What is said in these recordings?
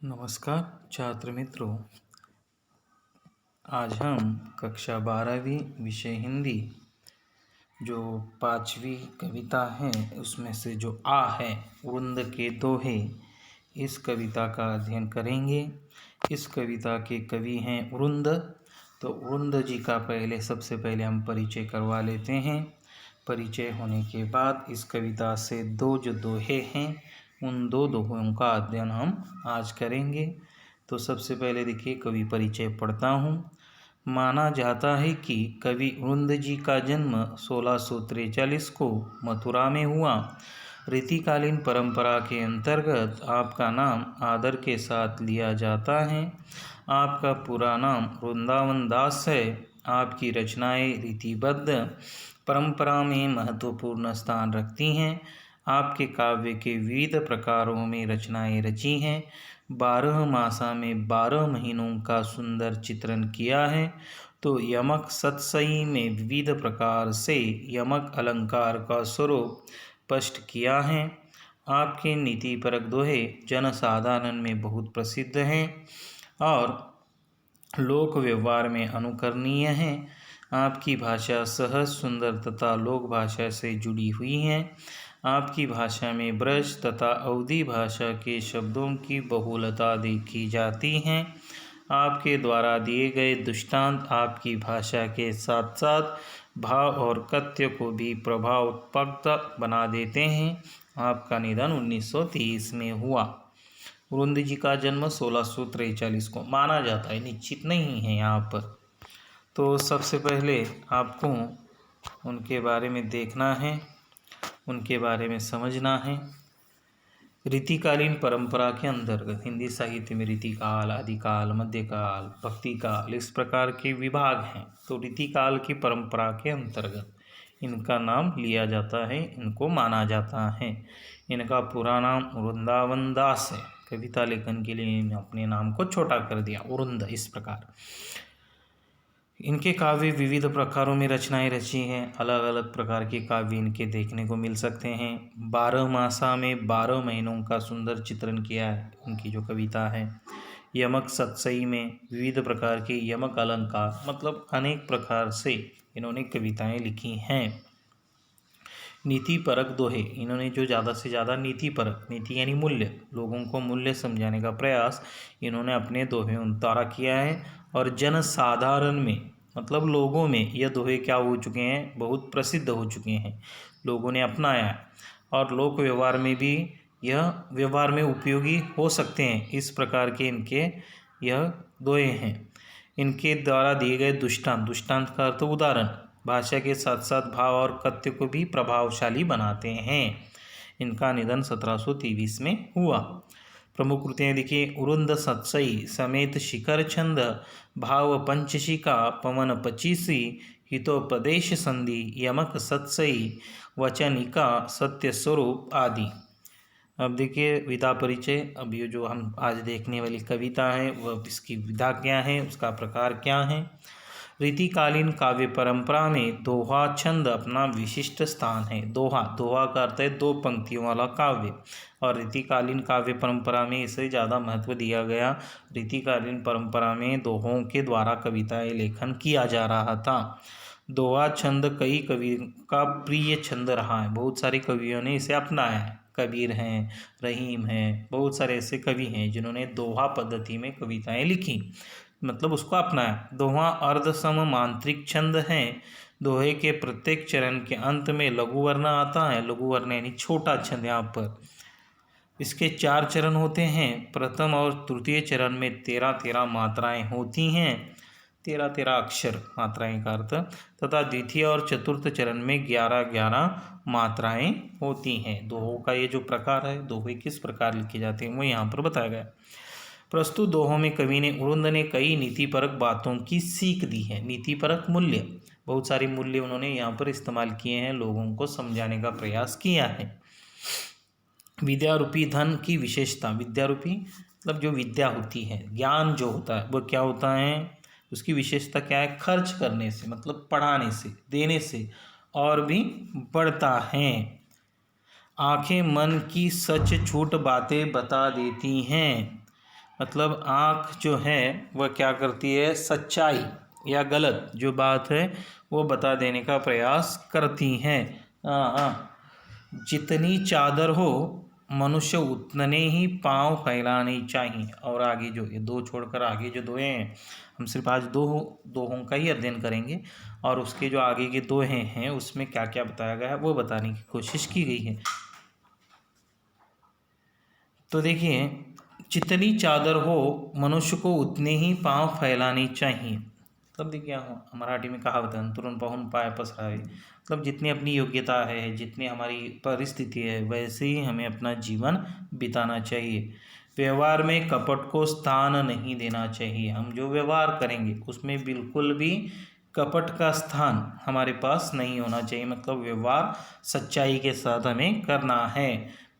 नमस्कार छात्र मित्रों। आज हम कक्षा 12वीं विषय हिंदी जो 5वीं कविता है उसमें से जो आ है उरुंद के दोहे, इस कविता का अध्ययन करेंगे। इस कविता के कवि हैं उरुंद। तो उरुंद जी का सबसे पहले हम परिचय करवा लेते हैं। परिचय होने के बाद इस कविता से दो जो दोहे हैं उन दो दोहों का अध्ययन हम आज करेंगे। तो सबसे पहले देखिए कवि परिचय पढ़ता हूँ। माना जाता है कि कवि उरुंद जी का जन्म 1643 को मथुरा में हुआ। रीतिकालीन परंपरा के अंतर्गत आपका नाम आदर के साथ लिया जाता है। आपका पूरा नाम वृंदावन दास है। आपकी रचनाएं रीतिबद्ध परंपरा में महत्वपूर्ण स्थान रखती हैं। आपके काव्य के विविध प्रकारों में रचनाएं रची हैं। 12 मासा में 12 महीनों का सुंदर चित्रण किया है। तो यमक सतसई में विविध प्रकार से यमक अलंकार का स्वरूप स्पष्ट किया है। आपके नीतिपरक दोहे जनसाधारण में बहुत प्रसिद्ध हैं और लोक व्यवहार में अनुकरणीय हैं। आपकी भाषा सहज, सुंदर तथा लोक भाषा से जुड़ी हुई है। आपकी भाषा में ब्रज तथा अवधी भाषा के शब्दों की बहुलता देखी जाती है। आपके द्वारा दिए गए दृष्टांत आपकी भाषा के साथ साथ भाव और कथ्य को भी प्रभावयुक्त बना देते हैं। आपका निधन 1930 में हुआ। उरुंद जी का जन्म 1643 को माना जाता है, निश्चित नहीं है यहाँ पर। तो सबसे पहले आपको उनके बारे में देखना है, उनके बारे में समझना है। रीतिकालीन परंपरा के अंतर्गत हिंदी साहित्य में रीतिकाल, आदिकाल, मध्यकाल, भक्तिकाल इस प्रकार के विभाग हैं। तो रीतिकाल की परंपरा के अंतर्गत इनका नाम लिया जाता है, इनको माना जाता है। इनका पूरा नाम वृंदावन दास है। कविता लेखन के लिए इन्होंने अपने नाम को छोटा कर दिया, उरुंद। इस प्रकार इनके काव्य विविध प्रकारों में रचनाएं रची हैं। अलग अलग प्रकार के काव्य इनके देखने को मिल सकते हैं। 12 मासा में 12 महीनों का सुंदर चित्रण किया है उनकी जो कविता है। यमक सतसई में विविध प्रकार के यमक अलंकार, मतलब अनेक प्रकार से इन्होंने कविताएं लिखी हैं। नीति परक दोहे, इन्होंने जो ज़्यादा से ज़्यादा नीति परक, नीति यानी मूल्य, लोगों को मूल्य समझाने का प्रयास इन्होंने अपने दोहे द्वारा किया है। और जनसाधारण में, मतलब लोगों में यह दोहे क्या हो चुके हैं, बहुत प्रसिद्ध हो चुके हैं, लोगों ने अपनाया है। और लोक व्यवहार में भी यह व्यवहार में उपयोगी हो सकते हैं। इस प्रकार के इनके यह दोहे हैं। इनके द्वारा दिए गए दृष्टांत का अर्थ उदाहरण भाषा के साथ साथ भाव और कथ्य को भी प्रभावशाली बनाते हैं। इनका निधन 1723 में हुआ। प्रमुख कृतियाँ देखिए। उरुंद सतसई समेत शिखर छंद, भाव पंचशिका, पवन पचीसी, हितोपदेश संधि, यमक सतसई, वचनिका, सत्य स्वरूप आदि। अब देखिए विधा परिचय। अब ये जो हम आज देखने वाली कविता है वह इसकी विधा क्या है, उसका प्रकार क्या है। रीतिकालीन काव्य परंपरा में दोहा छंद अपना विशिष्ट स्थान है। दोहा का अर्थ है दो पंक्तियों वाला काव्य, और रीतिकालीन काव्य परंपरा में इसे ज़्यादा महत्व दिया गया। रीतिकालीन परंपरा में दोहों के द्वारा कविताएं लेखन किया जा रहा था। दोहा छंद कई कवि का प्रिय छंद रहा है। बहुत सारे कवियों ने इसे अपनाया है। कबीर हैं, रहीम हैं, बहुत सारे ऐसे कवि हैं जिन्होंने दोहा पद्धति में कविताएं लिखी, मतलब उसको अपनाया। दोहा अर्धसम मांत्रिक छंद है। दोहे के प्रत्येक चरण के अंत में लघु वर्ण आता है। लघु वर्ण यानी छोटा छंद। यहाँ पर इसके 4 चरण होते हैं। प्रथम और तृतीय चरण में 13-13 मात्राएं होती हैं, 13-13 अक्षर मात्राएं का अर्थ, तथा द्वितीय और चतुर्थ चरण में 11-11 मात्राएं होती हैं। दोहों का ये जो प्रकार है, दोहे किस प्रकार लिखे जाते हैं वो यहाँ पर बताया गया। प्रस्तुत दोहों में कवि ने उरुंद ने कई नीतिपरक बातों की सीख दी है। नीतिपरक मूल्य, बहुत सारे मूल्य उन्होंने यहाँ पर इस्तेमाल किए हैं, लोगों को समझाने का प्रयास किया है। विद्यारूपी धन की विशेषता, विद्यारूपी मतलब जो विद्या होती है, ज्ञान जो होता है वो क्या होता है, उसकी विशेषता क्या है, खर्च करने से, मतलब पढ़ाने से, देने से और भी बढ़ता है। आंखें मन की सच झूठ बातें बता देती हैं। मतलब आँख जो है वह क्या करती है, सच्चाई या गलत जो बात है वो बता देने का प्रयास करती हैं। हाँ, जितनी चादर हो मनुष्य उतने ही पाँव फैलाने चाहिए। और आगे जो ये दो छोड़कर आगे जो दोहे हैं, हम सिर्फ आज दोहों का ही अध्ययन करेंगे और उसके जो आगे के दोहे हैं उसमें क्या क्या बताया गया है वो बताने की कोशिश की गई है। तो देखिए, जितनी चादर हो मनुष्य को उतने ही पाँव फैलाने चाहिए। तब देखिए मराठी में कहावत है, अंतरून पाहून पाय पसरावे। मतलब जितनी अपनी योग्यता है, जितनी हमारी परिस्थिति है, वैसे ही हमें अपना जीवन बिताना चाहिए। व्यवहार में कपट को स्थान नहीं देना चाहिए। हम जो व्यवहार करेंगे उसमें बिल्कुल भी कपट का स्थान हमारे पास नहीं होना चाहिए। मतलब व्यवहार सच्चाई के साथ हमें करना है।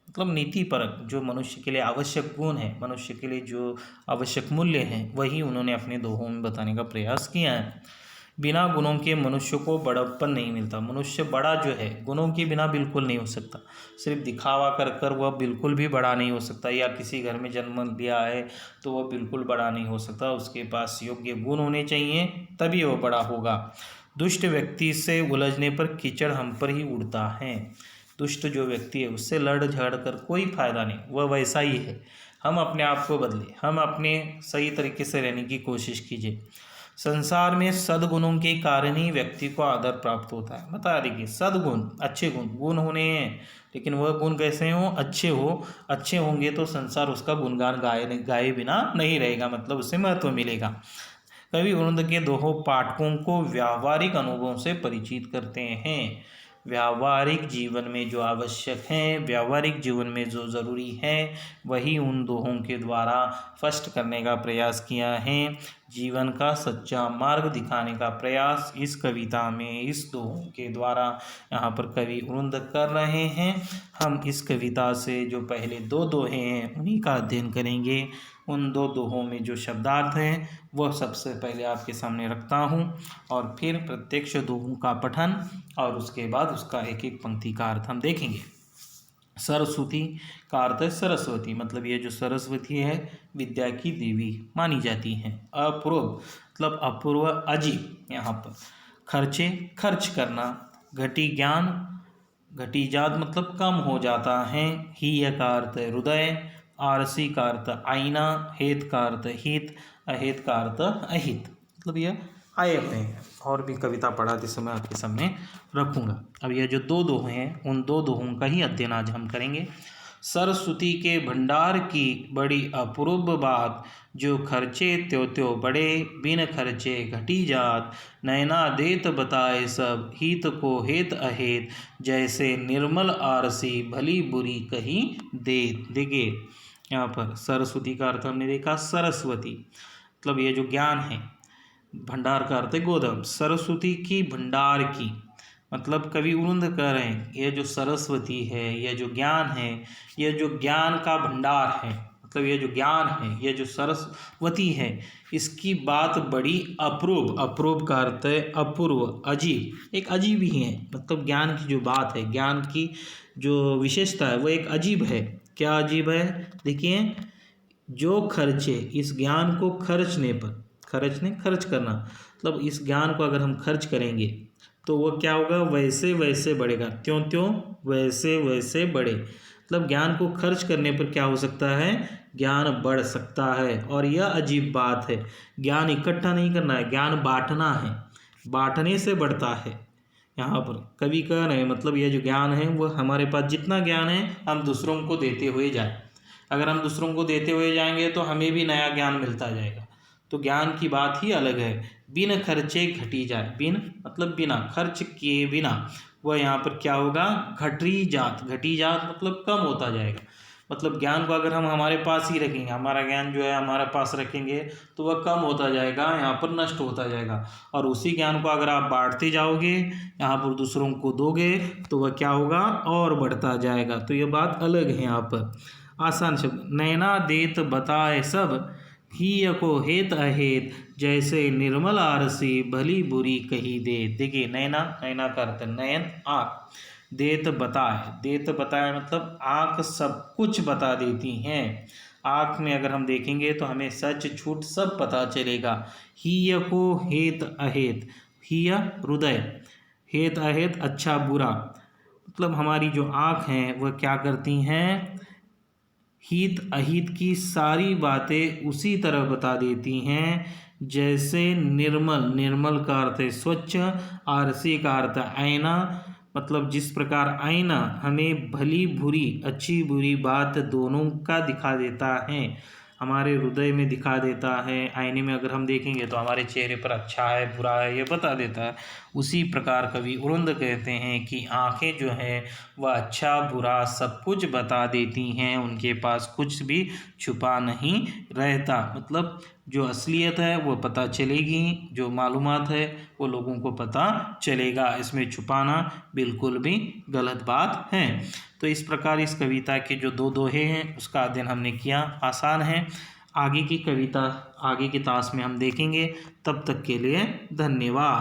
मतलब नीति परक जो मनुष्य के लिए आवश्यक गुण है, मनुष्य के लिए जो आवश्यक मूल्य हैं, वही उन्होंने अपने दोहों में बताने का प्रयास किया है। बिना गुणों के मनुष्य को बड़प्पन नहीं मिलता। मनुष्य बड़ा जो है गुणों के बिना बिल्कुल नहीं हो सकता। सिर्फ दिखावा कर कर वह बिल्कुल भी बड़ा नहीं हो सकता। या किसी घर में जन्म लिया है तो वह बिल्कुल बड़ा नहीं हो सकता। उसके पास योग्य गुण होने चाहिए, तभी वह बड़ा होगा। दुष्ट व्यक्ति से उलझने पर कीचड़ हम पर ही उड़ता है। दुष्ट जो व्यक्ति है उससे लड़ झगड़ कर कोई फायदा नहीं, वह वैसा ही है। हम अपने आप को बदले, हम अपने सही तरीके से रहने की कोशिश कीजिए। संसार में सद्गुणों के कारण ही व्यक्ति को आदर प्राप्त होता है। बता देखिए, सद्गुण अच्छे गुण होने हैं, लेकिन वह गुण कैसे हो, अच्छे होंगे तो संसार उसका गुणगान गाए बिना नहीं रहेगा, मतलब उसे महत्व मिलेगा। कवि वृंद के दोहों पाठकों को व्यावहारिक अनुभवों से परिचित करते हैं। व्यावहारिक जीवन में जो आवश्यक है, व्यावहारिक जीवन में जो ज़रूरी है, वही उन दोहों के द्वारा स्पष्ट करने का प्रयास किया है। जीवन का सच्चा मार्ग दिखाने का प्रयास इस कविता में इस दोहों के द्वारा यहाँ पर कवि वृंद कर रहे हैं। हम इस कविता से जो पहले दो दोहे हैं उन्हीं का अध्ययन करेंगे। उन दो दोहों में जो शब्दार्थ हैं वह सबसे पहले आपके सामने रखता हूँ और फिर प्रत्यक्ष दोहों का पठन और उसके बाद उसका एक एक पंक्ति का अर्थ हम देखेंगे। सरस्वती का अर्थ है सरस्वती, मतलब ये जो सरस्वती है विद्या की देवी मानी जाती हैं। अपूर्व मतलब अपूर्व, अजीब। यहाँ पर खर्चे खर्च करना, घटी ज्ञान, घटी जात मतलब कम हो जाता है। हीय का अर्थ है हृदय, आरसी का अर्थ आईना, हेत का अर्थ हित, अहित का अर्थ अहित। मतलब यह आए हुए हैं और भी कविता पढ़ाते समय आपके सामने रखूँगा। अब यह जो दो दोहे हैं उन दो दोहों का ही अध्ययन आज हम करेंगे। सरस्वती के भंडार की बड़ी अपूर्व बात, जो खर्चे त्यों त्यों बड़े, बिन खर्चे घटी जात। नैना देत बताए सब, हित को हेत अहेत, जैसे निर्मल आरसी भली बुरी कही देत। देखिए यहाँ पर सरस्वती का अर्थ हमने देखा सरस्वती, मतलब ये जो ज्ञान है, भंडार का अर्थ है गोदाम। सरस्वती की भंडार की मतलब कवि वृंद कह रहे हैं यह जो सरस्वती है, यह जो ज्ञान है, यह जो ज्ञान का भंडार है, मतलब यह जो ज्ञान है, यह जो सरस्वती है, इसकी बात बड़ी अपूर्व। अपूर्व का अर्थ है अपूर्व, अजीब, एक अजीब ही है। मतलब ज्ञान की जो बात है, ज्ञान की जो विशेषता है वो एक अजीब है। क्या अजीब है? देखिए, जो खर्चे, इस ज्ञान को खर्चने पर, खर्च करना, मतलब इस ज्ञान को अगर हम खर्च करेंगे तो वह क्या होगा, वैसे वैसे बढ़ेगा, त्यों त्यों वैसे वैसे बढ़े। मतलब ज्ञान को खर्च करने पर क्या हो सकता है, ज्ञान बढ़ सकता है। और यह अजीब बात है, ज्ञान इकट्ठा नहीं करना है, ज्ञान बांटना है, बांटने से बढ़ता है। यहाँ पर कवि कह रहे हैं मतलब यह जो ज्ञान है वो हमारे पास जितना ज्ञान है हम दूसरों को देते हुए जाए। अगर हम दूसरों को देते हुए जाएंगे तो हमें भी नया ज्ञान मिलता जाएगा। तो ज्ञान की बात ही अलग है। बिन खर्चे घटी जाए, बिन मतलब बिना, खर्च किए बिना, वह यहाँ पर क्या होगा, घटी जात। घटी जात मतलब कम होता जाएगा। मतलब ज्ञान को अगर हम हमारे पास ही रखेंगे, हमारा ज्ञान जो है हमारे पास रखेंगे तो वह कम होता जाएगा, यहाँ पर नष्ट होता जाएगा। और उसी ज्ञान को अगर आप बांटते जाओगे, यहाँ पर दूसरों को दोगे, तो वह क्या होगा, और बढ़ता जाएगा। तो यह बात अलग है। यहाँ पर आसान शब्द, नैना देत बताए सब, ही को हेत अहेत, जैसे निर्मल आरसी भली बुरी कही दे। देखिए नैना, नैना का अर्थ नयन, आँख, देत बताए, देत बताए मतलब आँख सब कुछ बता देती हैं। आँख में अगर हम देखेंगे तो हमें सच झूठ सब पता चलेगा। हीय को हेत अहेत, हीय हृदय, हेत अहेत अच्छा बुरा, मतलब हमारी जो आँख हैं वह क्या करती हैं, हित अहित की सारी बातें उसी तरह बता देती हैं जैसे निर्मल, निर्मल का अर्थ है स्वच्छ, आरसी का अर्थ है आईना, मतलब जिस प्रकार आईना हमें भली बुरी, अच्छी बुरी बात दोनों का दिखा देता है, हमारे हृदय में दिखा देता है। आईने में अगर हम देखेंगे तो हमारे चेहरे पर अच्छा है बुरा है ये बता देता है। उसी प्रकार कवि उरुंद कहते हैं कि आँखें जो हैं वह अच्छा बुरा सब कुछ बता देती हैं, उनके पास कुछ भी छुपा नहीं रहता, मतलब जो असलियत है वो पता चलेगी, जो मालूमात है वो लोगों को पता चलेगा, इसमें छुपाना बिल्कुल भी गलत बात है। तो इस प्रकार इस कविता के जो दो दोहे हैं उसका अध्ययन हमने किया, आसान है। आगे की कविता आगे की क्लास में हम देखेंगे, तब तक के लिए धन्यवाद।